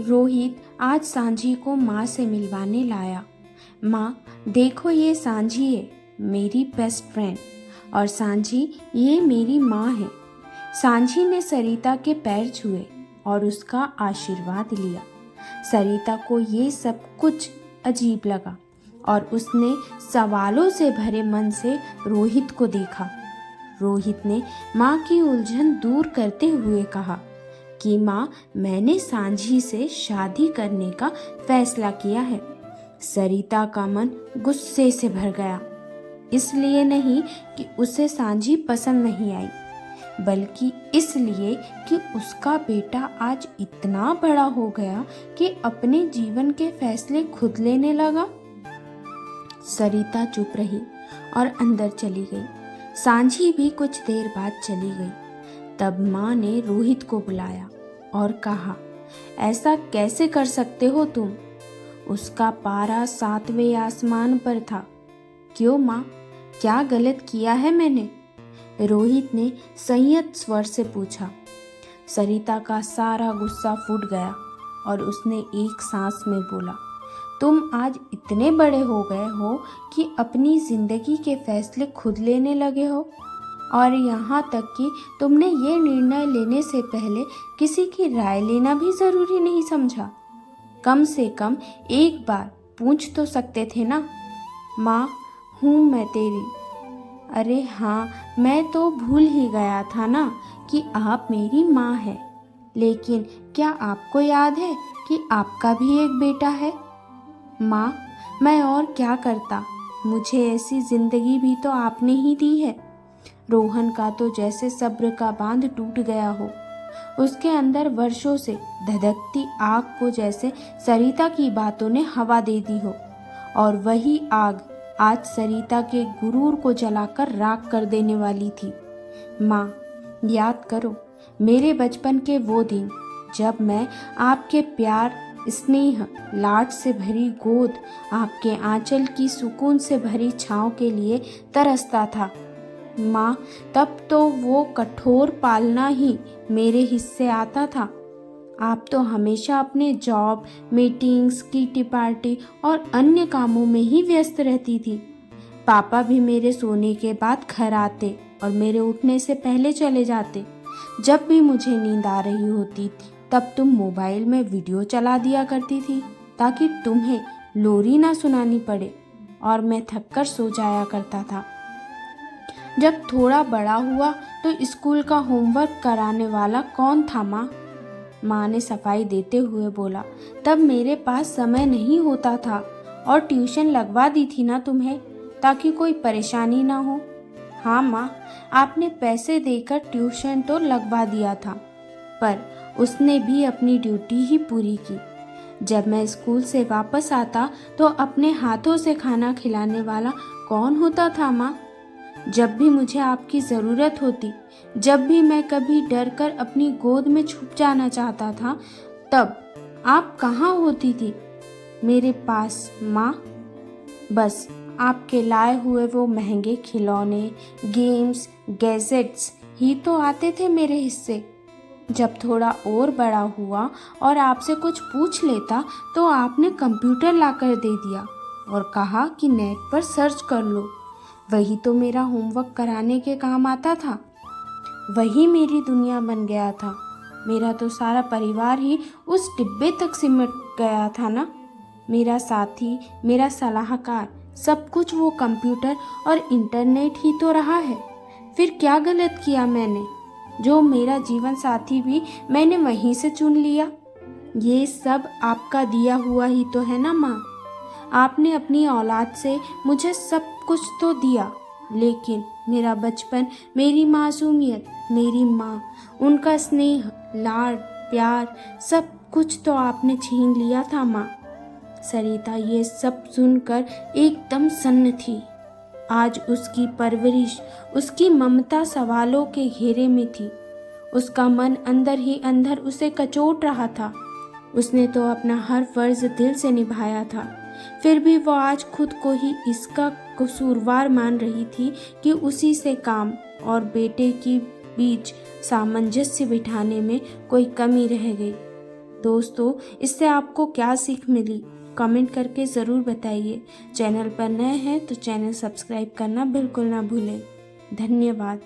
रोहित आज सांझी को माँ से मिलवाने लाया। माँ, देखो ये सांझी है, मेरी बेस्ट फ्रेंड, और सांझी ये मेरी माँ है। सांझी ने सरिता के पैर छुए और उसका आशीर्वाद लिया। सरिता को ये सब कुछ अजीब लगा और उसने सवालों से भरे मन से रोहित को देखा। रोहित ने माँ की उलझन दूर करते हुए कहा कि माँ, मैंने सांझी से शादी करने का फैसला किया है। सरिता का मन गुस्से से भर गया, इसलिए नहीं कि उसे सांझी पसंद नहीं आई, बल्कि इसलिए कि उसका बेटा आज इतना बड़ा हो गया कि अपने जीवन के फैसले खुद लेने लगा। सरिता चुप रही और अंदर चली गई। सांझी भी कुछ देर बाद चली गई। तब माँ ने रोहित को बुलाया और कहा, ऐसा कैसे कर सकते हो तुम? उसका पारा 7वें आसमान पर था। क्यों माँ, क्या गलत किया है मैंने? रोहित ने संयत स्वर से पूछा। सरिता का सारा गुस्सा फूट गया और उसने एक सांस में बोला, तुम आज इतने बड़े हो गए हो कि अपनी जिंदगी के फैसले खुद लेने लगे हो, और यहाँ तक कि तुमने ये निर्णय लेने से पहले किसी की राय लेना भी ज़रूरी नहीं समझा। कम से कम एक बार पूछ तो सकते थे ना। माँ, हूँ मैं तेरी। अरे हाँ, मैं तो भूल ही गया था ना कि आप मेरी माँ हैं। लेकिन क्या आपको याद है कि आपका भी एक बेटा है? माँ, मैं और क्या करता, मुझे ऐसी ज़िंदगी भी तो आपने ही दी है। रोहन का तो जैसे सब्र का बांध टूट गया हो। उसके अंदर वर्षों से धधकती आग को जैसे सरिता की बातों ने हवा दे दी हो, और वही आग आज सरिता के गुरूर को जलाकर राख कर देने वाली थी। माँ, याद करो मेरे बचपन के वो दिन जब मैं आपके प्यार, स्नेह, लाड से भरी गोद, आपके आंचल की सुकून से भरी छाँव के लिए तरसता था। माँ, तब तो वो कठोर पालना ही मेरे हिस्से आता था। आप तो हमेशा अपने जॉब, मीटिंग्स, किटी पार्टी और अन्य कामों में ही व्यस्त रहती थी। पापा भी मेरे सोने के बाद घर आते और मेरे उठने से पहले चले जाते। जब भी मुझे नींद आ रही होती तब तुम मोबाइल में वीडियो चला दिया करती थी ताकि तुम्हें लोरी ना सुनानी पड़े, और मैं थककर सो जाया करता था। जब थोड़ा बड़ा हुआ तो स्कूल का होमवर्क कराने वाला कौन था माँ? माँ ने सफाई देते हुए बोला, तब मेरे पास समय नहीं होता था, और ट्यूशन लगवा दी थी ना तुम्हें ताकि कोई परेशानी ना हो। हाँ माँ, आपने पैसे देकर ट्यूशन तो लगवा दिया था, पर उसने भी अपनी ड्यूटी ही पूरी की। जब मैं स्कूल से वापस आता तो अपने हाथों से खाना खिलाने वाला कौन होता था माँ? जब भी मुझे आपकी ज़रूरत होती, जब भी मैं कभी डरकर अपनी गोद में छुप जाना चाहता था, तब आप कहाँ होती थी मेरे पास माँ? बस आपके लाए हुए वो महंगे खिलौने, गेम्स, गैजेट्स ही तो आते थे मेरे हिस्से। जब थोड़ा और बड़ा हुआ और आपसे कुछ पूछ लेता तो आपने कंप्यूटर लाकर दे दिया और कहा कि नेट पर सर्च कर लो। वही तो मेरा होमवर्क कराने के काम आता था। वही मेरी दुनिया बन गया था। मेरा तो सारा परिवार ही उस डिब्बे तक सिमट गया था ना। मेरा साथी, मेरा सलाहकार, सब कुछ वो कंप्यूटर और इंटरनेट ही तो रहा है। फिर क्या गलत किया मैंने? जो मेरा जीवन साथी भी मैंने वहीं से चुन लिया। ये सब आपका दिया हुआ ही तो है ना माँ। आपने अपनी औलाद से मुझे सब कुछ तो दिया, लेकिन मेरा बचपन, मेरी मासूमियत, मेरी माँ, उनका स्नेह, लाड, प्यार, सब कुछ तो आपने छीन लिया था माँ। सरिता ये सब सुनकर एकदम सन्न थी। आज उसकी परवरिश, उसकी ममता सवालों के घेरे में थी। उसका मन अंदर ही अंदर उसे कचोट रहा था। उसने तो अपना हर फर्ज दिल से निभाया था, फिर भी वो आज खुद को ही इसका कसूरवार मान रही थी कि उसी से काम और बेटे के बीच सामंजस्य बिठाने में कोई कमी रह गई। दोस्तों, इससे आपको क्या सीख मिली कमेंट करके ज़रूर बताइए। चैनल पर नए हैं तो चैनल सब्सक्राइब करना बिल्कुल ना भूलें। धन्यवाद।